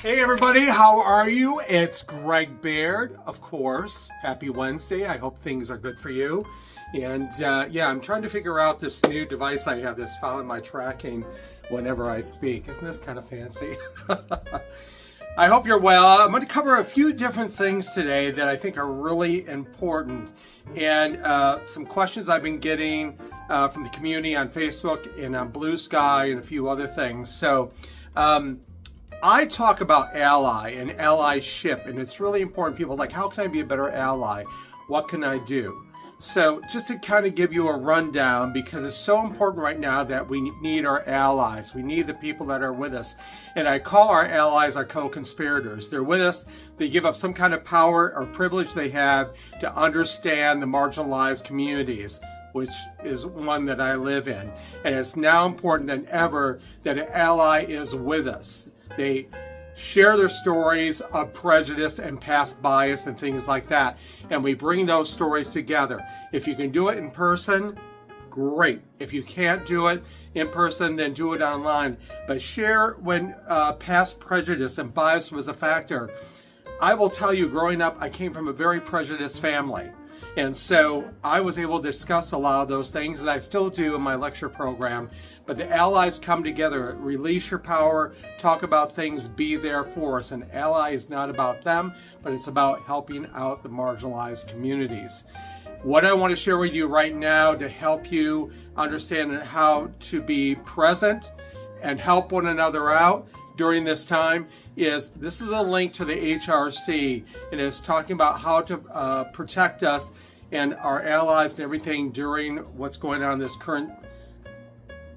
Hey everybody, how are you? It's Greg Baird, of course. Happy Wednesday. I hope things are good for you. And I'm trying to figure out this new device I have that's following my tracking whenever I speak. Isn't this kind of fancy? I hope you're well. I'm going to cover a few different things today that I think are really important, and some questions I've been getting from the community on Facebook and on Blue Sky and a few other things. So I talk about ally and allyship, and it's really important. People are like, how can I be a better ally? What can I do? So just to kind of give you a rundown, because it's so important right now that we need our allies. We need the people that are with us. And I call our allies our co-conspirators. They're with us. They give up some kind of power or privilege they have to understand the marginalized communities, which is one that I live in. And it's now important than ever that an ally is with us. They share their stories of prejudice and past bias and things like that. And we bring those stories together. If you can do it in person, great. If you can't do it in person, then do it online. But share when past prejudice and bias was a factor. I will tell you, growing up, I came from a very prejudiced family. And so I was able to discuss a lot of those things, and I still do in my lecture program. But the allies come together, release your power, talk about things, be there for us. An ally is not about them, but it's about helping out the marginalized communities. What I want to share with you right now to help you understand how to be present and help one another out during this time is this is a link to the HRC, and it's talking about how to protect us and our allies and everything during what's going on, this current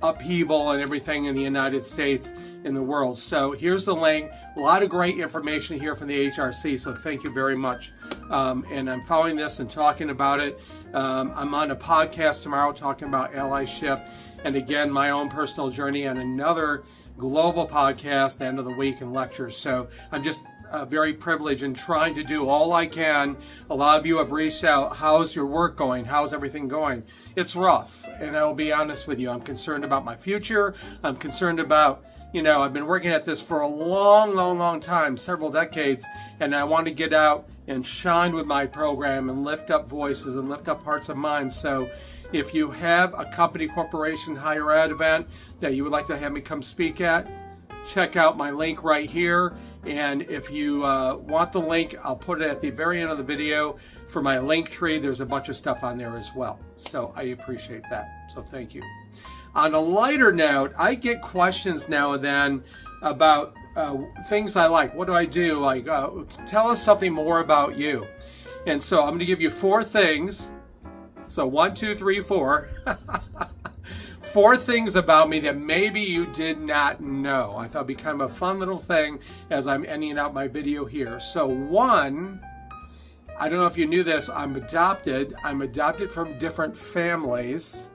upheaval and everything in the United States and the world. So here's the link. A lot of great information here from the HRC, so thank you very much. And I'm following this and talking about it. I'm on a podcast tomorrow talking about allyship, and again, my own personal journey on another global podcast, the end of the week, and lectures. So I'm just very privileged in trying to do all I can. A lot of you have reached out. How's your work going? How's everything going? It's rough, and I'll be honest with you. I'm concerned about my future. I'm concerned about, I've been working at this for a long time, several decades, and I want to get out and shine with my program and lift up voices and lift up hearts and minds. So if you have a company, corporation, higher ed event that you would like to have me come speak at, check out my link right here. And if you want the link, I'll put it at the very end of the video for my link tree. There's a bunch of stuff on there as well. So I appreciate that. So thank you. On a lighter note, I get questions now and then about things I like. What do I do? Like, tell us something more about you. And so I'm going to give you 4 things. So 1, 2, 3, 4. 4 things about me that maybe you did not know. I thought it'd be kind of a fun little thing as I'm ending out my video here. So 1, I don't know if you knew this, I'm adopted. I'm adopted from different families.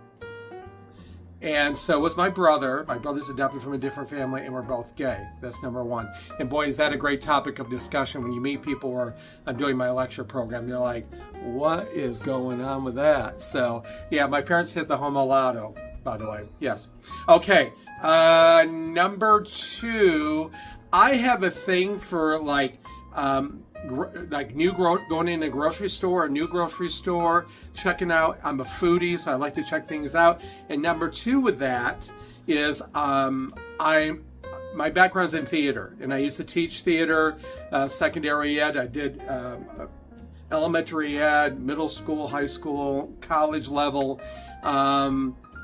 And so was my brother. My brother's adopted from a different family, and we're both gay. That's number 1. And boy, is that a great topic of discussion when you meet people or I'm doing my lecture program. They're like, what is going on with that? So yeah, my parents hit the homo lotto, by the way. Yes. Okay. Number 2, I have a thing for going in a grocery store, a new grocery store, checking out. I'm a foodie, so I like to check things out. And number 2 with that is my background's in theater, and I used to teach theater, secondary ed. I did elementary ed, middle school, high school, college level,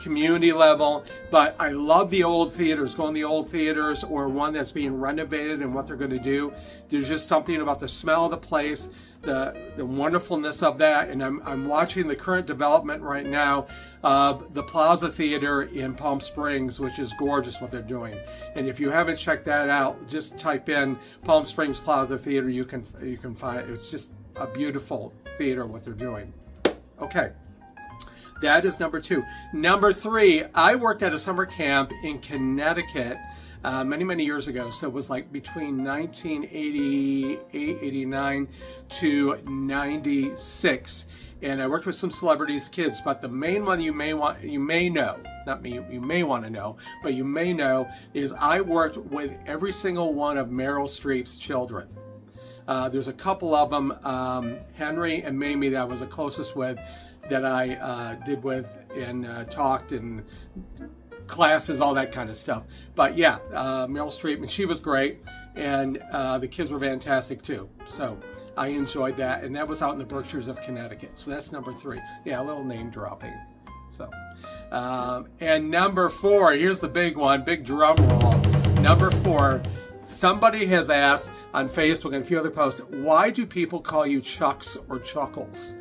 community level, but I love the old theaters, going to the old theaters or one that's being renovated and what they're going to do. There's just something about the smell of the place, the wonderfulness of that, and I'm watching the current development right now of the Plaza Theater in Palm Springs, which is gorgeous what they're doing. And if you haven't checked that out, just type in Palm Springs Plaza Theater. You can find it. It's just a beautiful theater what they're doing. Okay. That is number 2. Number 3, I worked at a summer camp in Connecticut many years ago. So it was like between 1988, 89 to 96. And I worked with some celebrities' kids, but the main one you may know, not me, you may want to know, but you may know is I worked with every single one of Meryl Streep's children. There's a couple of them, Henry and Mamie, that I was the closest with, that I did with and talked and classes, all that kind of stuff. But yeah, Meryl Streep, and she was great, and the kids were fantastic too. So I enjoyed that, and that was out in the Berkshires of Connecticut. So that's number 3. Yeah, a little name dropping. So, and number 4, here's the big one, big drum roll. Number 4, somebody has asked on Facebook and a few other posts, why do people call you Chucks or Chuckles?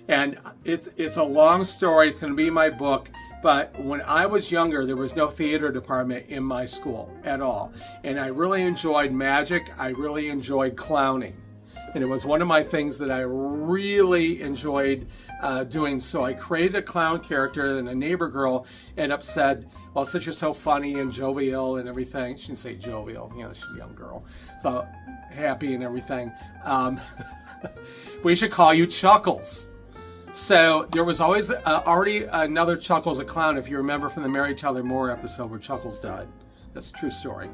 And it's a long story. It's going to be in my book. But when I was younger, there was no theater department in my school at all. And I really enjoyed magic. I really enjoyed clowning. And it was one of my things that I really enjoyed doing. So I created a clown character, and a neighbor girl ended up said, well, since you're so funny and jovial and everything, she didn't say jovial, she's a young girl, so happy and everything, we should call you Chuckles. So there was always already another Chuckles, a clown, if you remember from the Mary Tyler Moore episode where Chuckles died. That's a true story.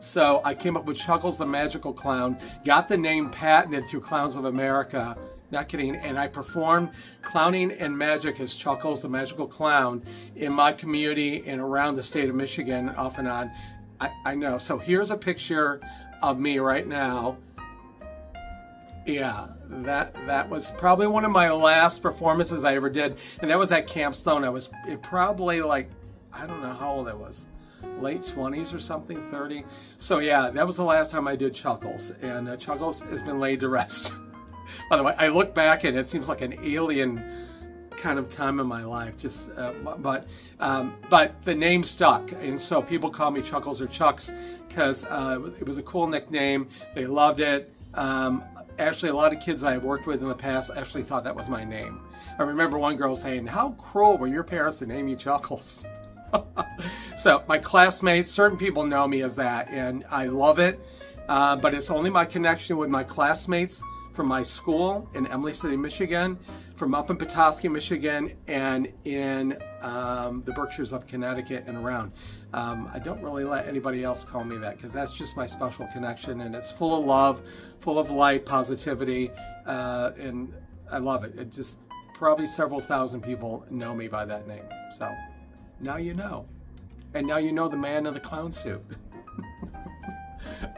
So I came up with Chuckles the Magical Clown, got the name patented through Clowns of America, not kidding, and I performed clowning and magic as Chuckles the Magical Clown in my community and around the state of Michigan, off and on. I know. So here's a picture of me right now. Yeah, that was probably one of my last performances I ever did, and that was at Camp Stone. I was probably like, I don't know how old I was, late 20s or something, 30. So yeah, that was the last time I did Chuckles, and Chuckles has been laid to rest. By the way, I look back and it seems like an alien kind of time in my life. Just, but the name stuck, and so people call me Chuckles or Chucks because it was a cool nickname. They loved it. Actually, a lot of kids I've worked with in the past actually thought that was my name. I remember one girl saying, "How cruel were your parents to name you Chuckles?" So my classmates, certain people know me as that, and I love it. But it's only my connection with my classmates from my school in Emily City, Michigan, from up in Petoskey, Michigan, and in the Berkshires of Connecticut and around. I don't really let anybody else call me that because that's just my special connection, and it's full of love, full of light, positivity, and I love it. It just, probably several thousand people know me by that name. So now you know. And now you know the man in the clown suit.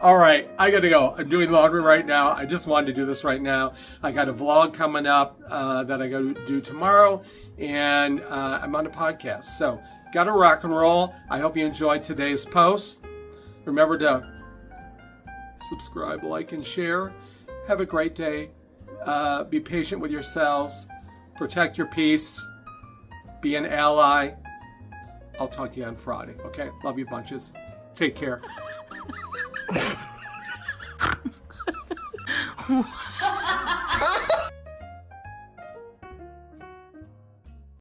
All right, I got to go. I'm doing laundry right now. I just wanted to do this right now. I got a vlog coming up that I got to do tomorrow, and I'm on a podcast. So, got to rock and roll. I hope you enjoyed today's post. Remember to subscribe, like, and share. Have a great day. Be patient with yourselves. Protect your peace. Be an ally. I'll talk to you on Friday, okay? Love you bunches. Take care.